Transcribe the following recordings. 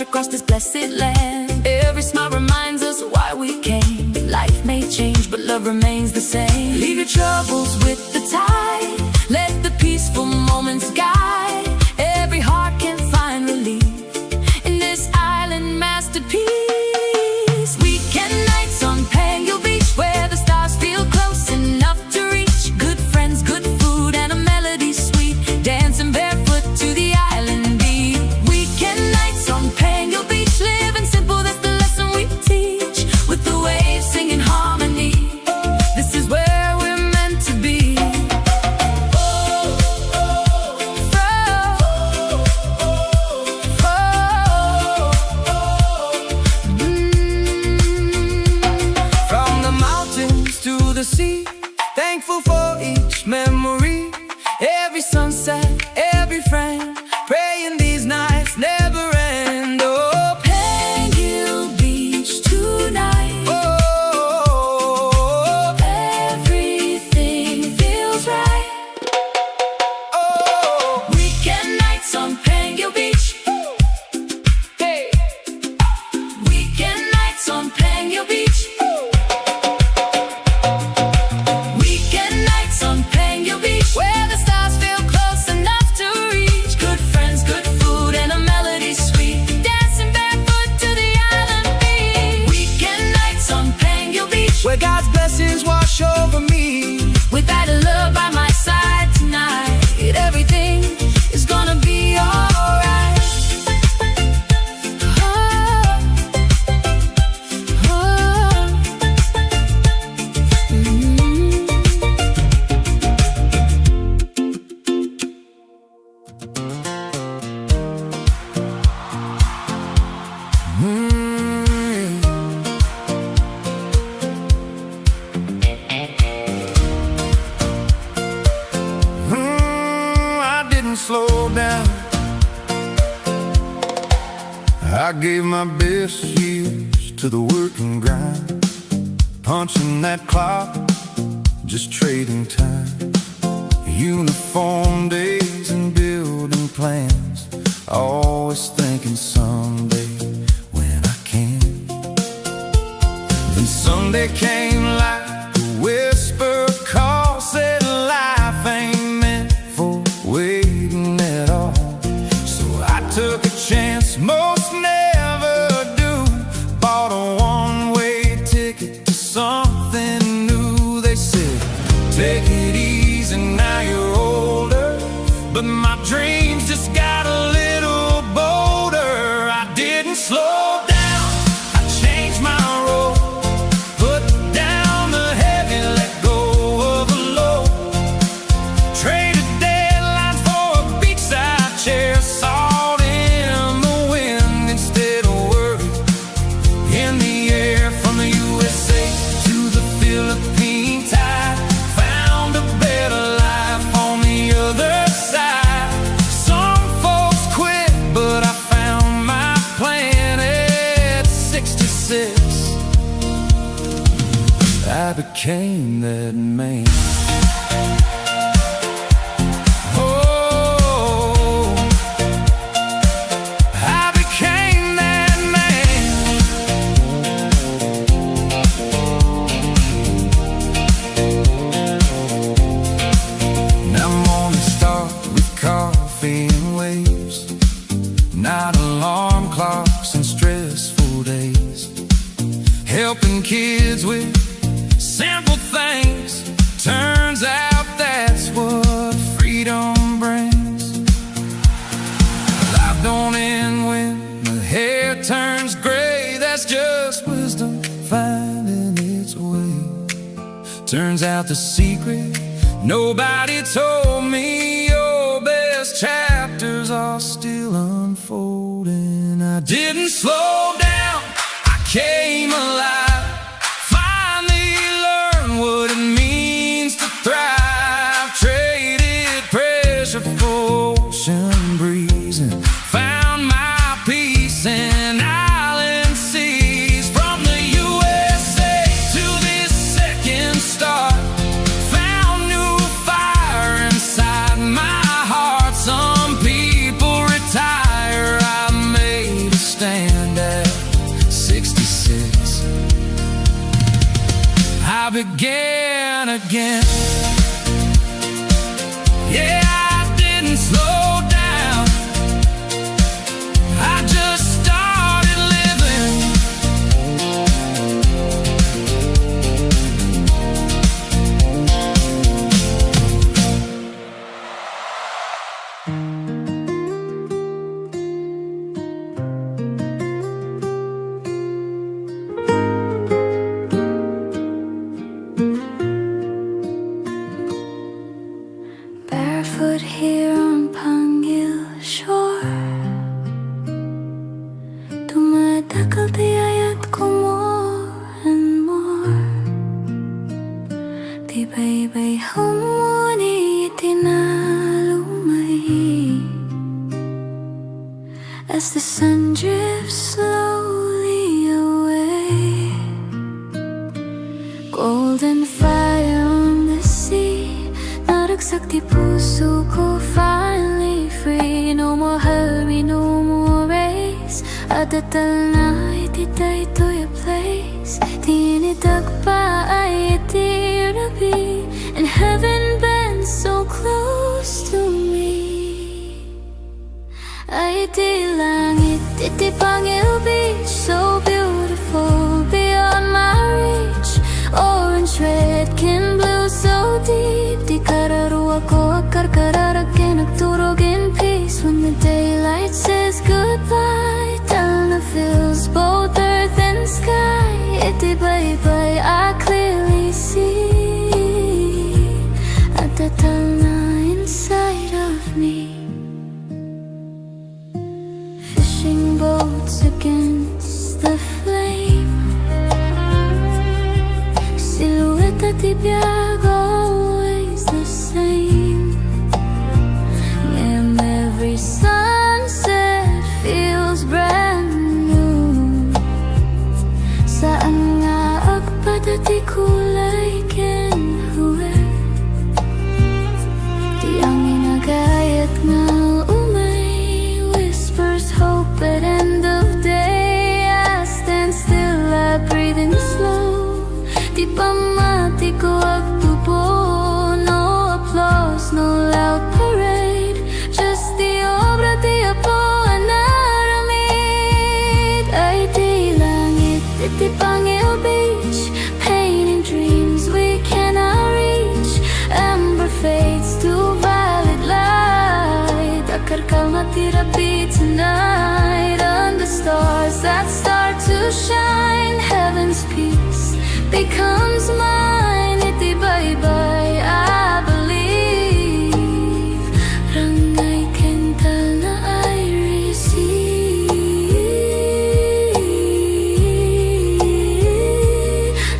march across this blessed land. Every smile reminds us why we came. Life may change, but love remains the same. Leave your troubles with the tide. Let the peaceful moments guide. Every heart can find relief in this island masterpiece. Weekend nights on Pangil Beach, where the stars feel close enough to reach. Good friends, good food, and a melody sweet, dancing barefoot to the island beat. Weekend nights on Pangil Beach, living simple, that's the lesson we teach. With the waves singing harmony, this is where we're meant to be. From the mountains to the sea, thankful for each memory. Every sunset, every friend, praying these nights never end. Oh, Pangil Beach tonight. Oh, everything feels right. Oh, weekend nights on Pangil Beach. Hey, weekend nights on Pangil Beach. Weekend nights on Pangil Beach, where the stars feel close enough to reach. Good friends, good food, and a melody sweet, dancing barefoot to the island beach. Weekend nights on Pangil Beach, where God's blessings wash over me. With that love by my side tonight, everything is gonna be alright. I didn't slow down. I gave my best years to the work and grind, punching that clock, just trading time. Uniform days and building plans, always thinking someday when I can. Then Sunday came like a whisper call, said life ain't meant for waiting at all. So I took a chance most never do, bought a one-way ticket to something new. They said, take it easy, now you're older, but my dreams just got a little bolder. I didn't slow down, I changed my role, put down the heavy, let go of the low. Traded deadlines for a beachside chair, salt in the wind instead of worry in the air. From the USA to the Philippine tide, found a better life on the other side. Some folks quit, but I found my plan at 66. I became that man. Oh, I became that man. Now mornings start with coffee and waves, not alarm clocks and stressful days. Helping kids with simple things, turns out that's what freedom brings. Life don't end when the hair turns gray, that's just wisdom finding its way. Turns out the secret nobody told me, your best chapters are still unfolding. I didn't slow down, I came alive. Finally learned what it means to thrive. Traded pressure for ocean breeze and found my peace in island seas. From the USA to this second start, found new fire inside my heart. Some people retire, I made a stand. began again. Yeah, I didn't slow down, I just started living. Barefoot here on Pangil shore, tumatakal tiyayat ko more and more. Tibay-bay humuni itinalumay, as the sun drifts slowly away. Golden fire on the sea, naragsak di puso ko, finally free. No more hurry, no more race, adatal na ititay to your place. Tinidag pa ay itirabi, and heaven bends so close to me. Ay di langit, iti Pangil Beach, so beautiful beyond my reach. Orange, red, can blue, so deep. Di kararuwa ko akarkararagin, nagturog in peace. When the daylight says goodbye, Talna fills both earth and sky. Iti bye-bye, I clearly see at the Talna inside of me. Fishing boats against the flame, silhouette at tibiyag, always the same. And every sunset feels brand new. Saan nga agpadati kulay can huwe, di ang inagayat nga umay, whispers hope at end of day. I stand still, I breathe in slow. Di pamati ko agtubo, no applause, no loud parade, just the obra di Apo anaramid. Ay di langit, iti Pangil Beach, painting dreams we cannot reach. Amber fades to violet light, akarkal matirapi tonight. Under stars that start to shine, heaven's peace becomes mine. Iti bye-bye, I believe. Rangay kental na I receive.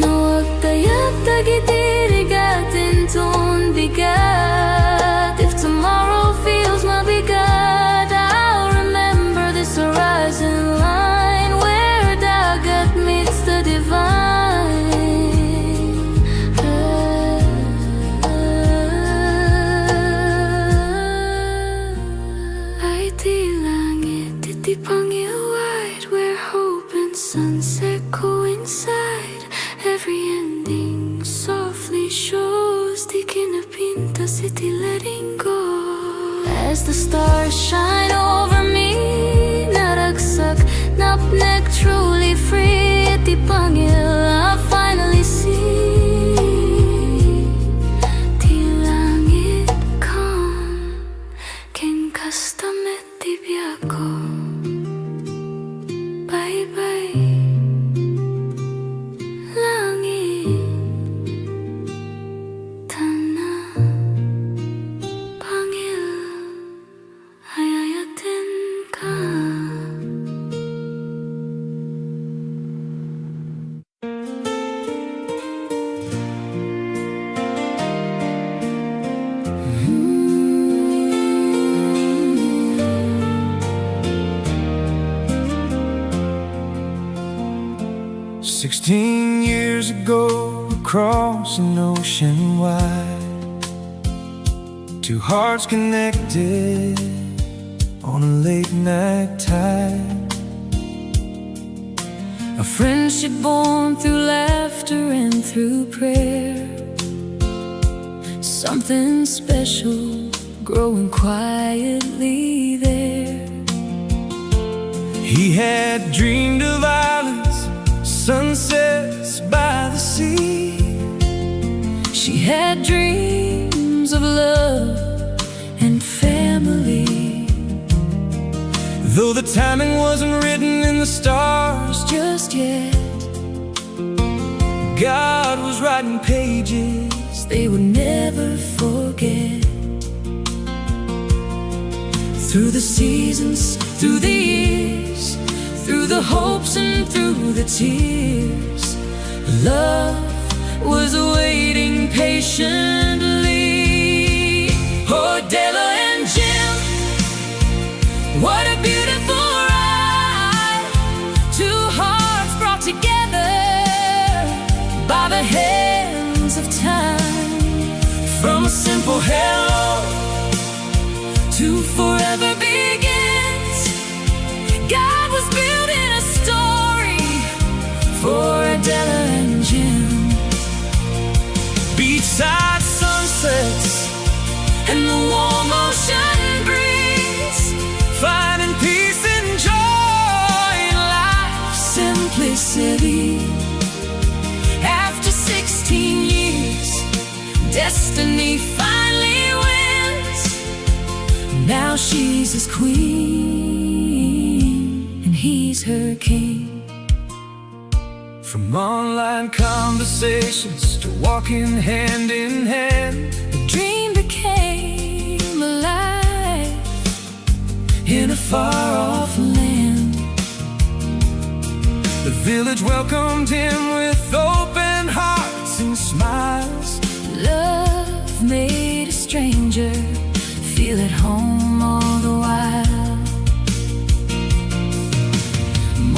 No agtayag tagitirigatin ton bigat. If tomorrow feels mabigat, I'll remember this horizon line, where dagat meets the divine. Ay di langit, iti Pangil wide, where hope and sunset coincide. Every ending softly shows, di kinapintas iti letting go. As the stars shine over me, naragsak, napnek, truly free. Iti Pangil, I finally see. Di langit kan, ken kastamet di biyako. Bye-bye, langit, Tana, Pangil, ayayatin ka. "16 years ago, across an ocean wide, two hearts connected on a late night tide. A friendship born through laughter and through prayer. Something special growing quietly there. He had dreamed of islands, sunsets by the sea. She had dreams of love and family. Though the timing wasn't written in the stars Just yet, God was writing pages they would never forget. Through the seasons, through the years, through the hopes and through the tears, love was waiting patiently. Oh, Della and Jim, what a beautiful ride. Two hearts brought together by the hands of time. From a simple hello to forever begins. God was building a story for Adela and Jim. beachside sunsets And the warm ocean breeze, finding peace and joy in life's simplicity. After 16 years, destiny finally wins. Now she's his queen and he's her king. From online conversations to walking hand in hand, The dream became alive in a far-off land. the village welcomed him with open hearts and smiles. Love made a stranger feel at home all the while.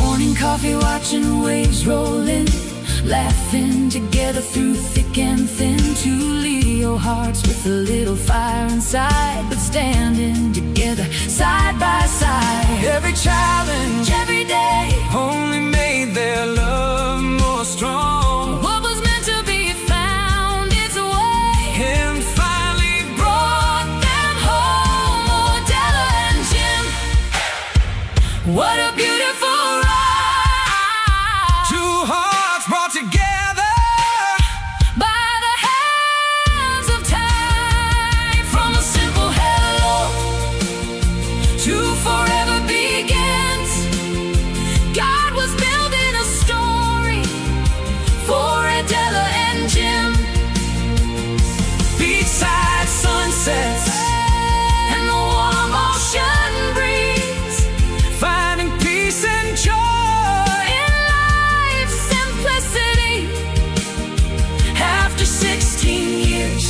Morning coffee, watching waves roll in, laughing together through thick and thin. Two Leo hearts with a little fire inside, but standing together side by side. Every challenge, Every day, only made their love more strong. what was meant to be found its way And finally brought brought them home. Oh, Della and Jim, what a beautiful ride. two hearts brought together By the hands of time. From a simple hello to forever begins. God was building a story for Adela and Jim. beachside sunsets, And the warm ocean breeze, finding peace and joy. in life's simplicity. After 16 years,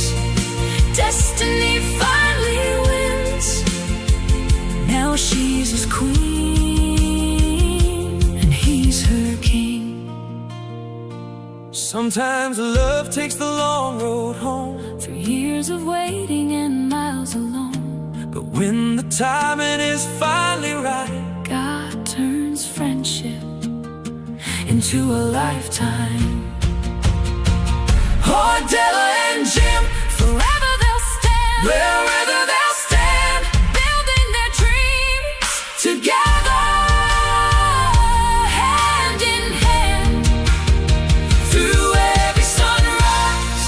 destiny finally wins. Now she's his queen and he's her king. Sometimes love takes the long road home, Through years of waiting and miles alone, but when the timing is finally right, God turns friendship into a lifetime. oh, Della and Jim, Forever they'll stand, wherever they'll stand, building their dreams together, hand in hand. through Every sunrise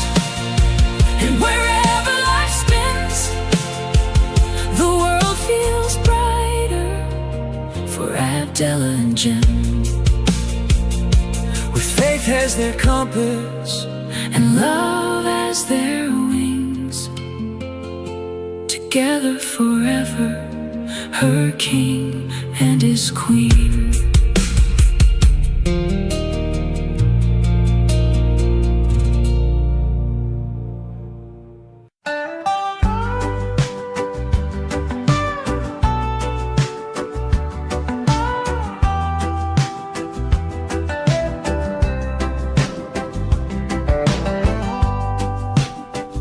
and wherever life spins, the world feels brighter for Abdella and Jim. with faith as their compass, And love as their wings, together forever, her king and his queen.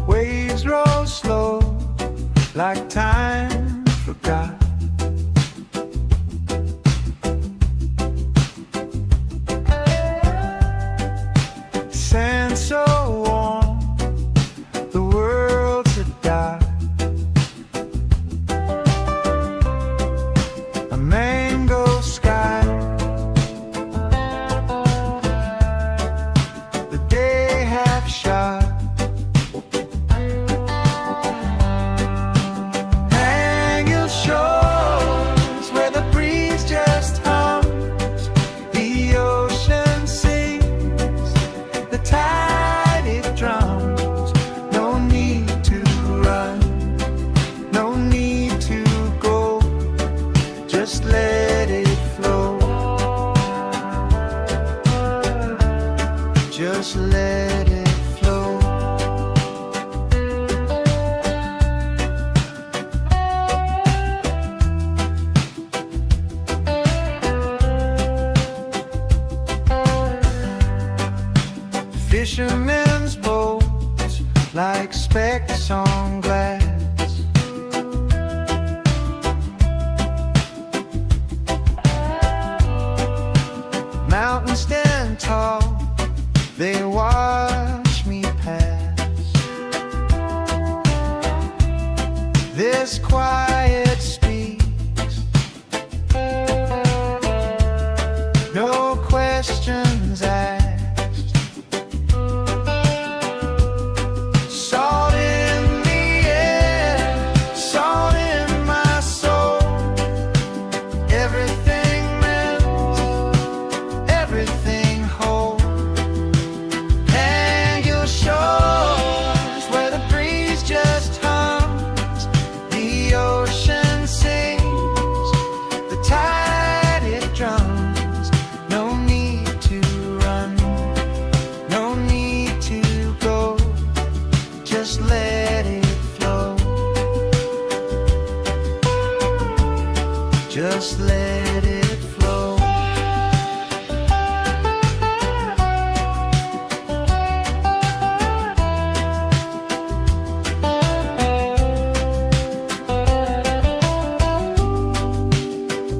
waves roll slow like time forgot. mango sky. The day half shot. Hang your shores where the breeze just hums. The ocean sings, the tide it drums. No need to run, no need to go. Just let it flow. Just let it flow. Fishermen's boats like specks on glass. Mountains stand tall, they watch me pass. This quiet speaks, no questions asked. Salt in the air, salt in my soul. Everything melts, everything whole. Hang your shores where the breeze just hums. The ocean sings, the tide it drums. No need to run, no need to go. Just let it flow. Just let it flow.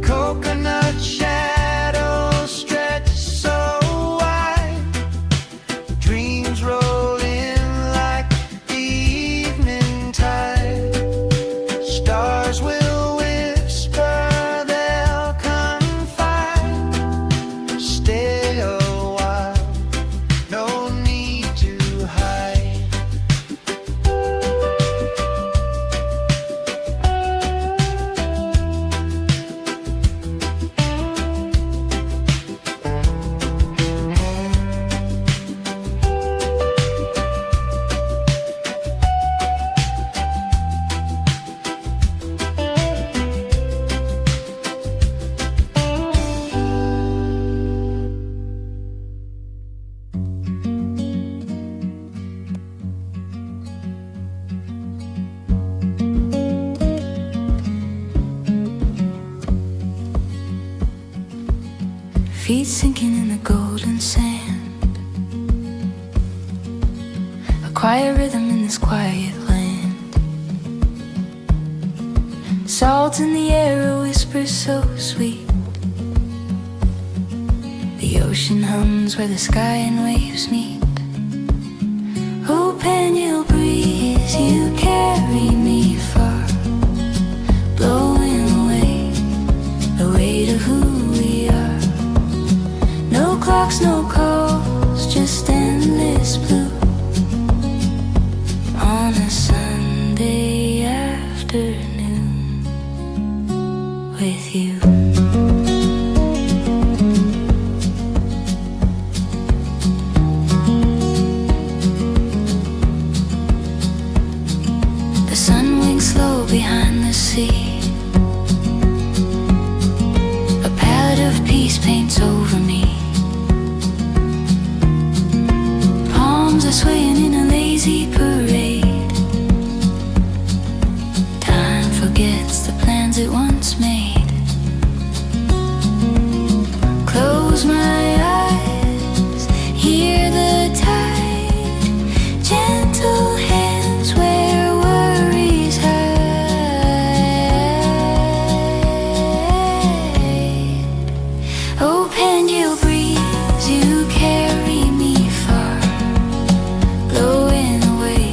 Coconut shadows stretch so wide. Dreams roll in like the evening tide. Stars will whisper, they'll confide. Stay a while, no need to hide. Feet sinking in the golden sand. A quiet rhythm in this quiet land. Salt in the air, a whisper so sweet. The ocean hums where the sky and waves meet. Oh, Pangil breeze, you carry me far, blowing away the weight of who we are. No clocks, no calls, just endless blue on a Sunday afternoon with you. The sun winks slow behind the sea. A palette of peace paints over me. Palms are swaying in a lazy parade. Time forgets the plans it once made. Close my eyes, hear the tide. Gentle hands where worries hide. Oh, Pangil breeze, you carry me far, blowing away